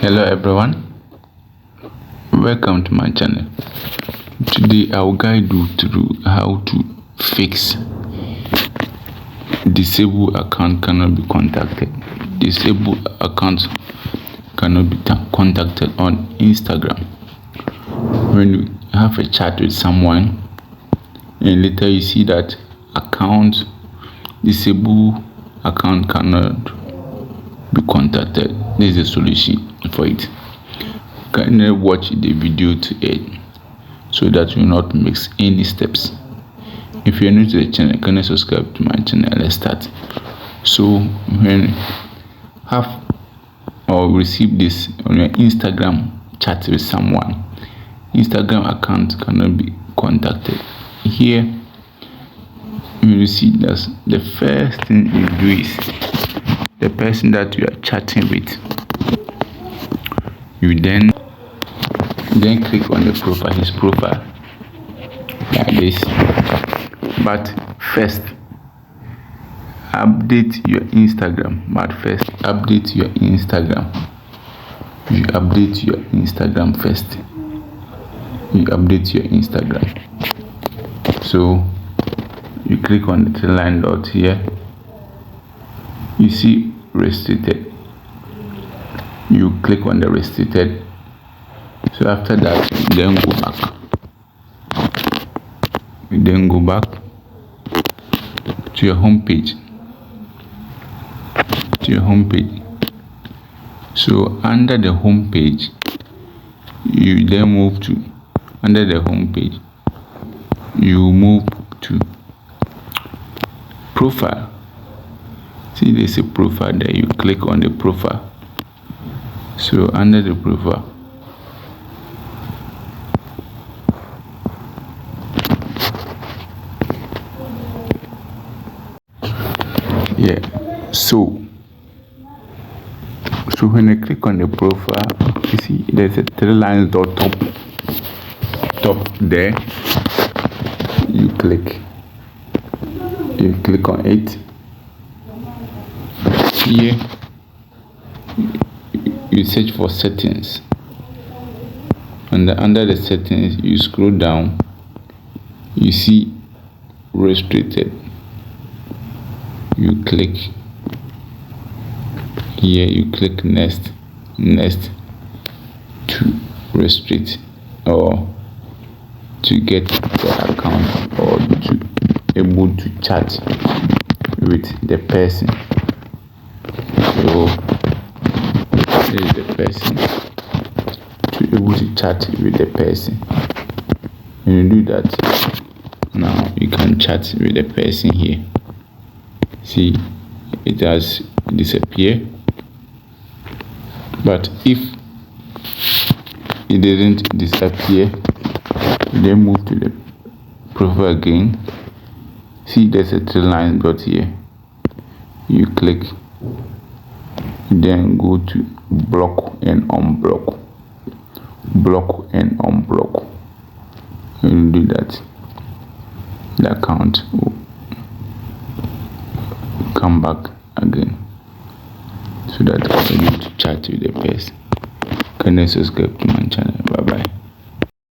Hello everyone, welcome to my channel. Today I will guide you through how to fix disabled account cannot be contacted. Disabled account cannot be contacted on Instagram. When you have a chat with someone and later you see that disabled account cannot be contacted, this is the solution for it. Kindly watch the video to end so that you will not miss any steps. If you're new to the channel, kindly subscribe to my channel. Let's start. So when you have or receive this on your Instagram chat with someone, Instagram account cannot be contacted. Here you see that the first thing you do is the person that you are chatting with, you then click on the profile, his profile, like this. But first update your Instagram. You update your Instagram first. So you click on the three line dot here. You see restricted. You click on the restricted. So after that, you then go back to your home page. So under the home page, you then move to profile. See, there's a profile there. You click on the profile. So under the profile, so when you click on the profile, you see there's a three lines dot top there. You click on it. Here you search for settings, and under the settings you scroll down. You see restricted. You click here. You click next to restrict or to get the account or to able to chat with the person. So this is the person, to able to chat with the person. When you do that, now you can chat with the person here. See, it has disappeared. But if it didn't disappear, then move to the profile again. See, there's a three lines dot here. You click, then go to block and unblock. When you do that, the account will come back again, so that you're able to chat with the person. Can you subscribe to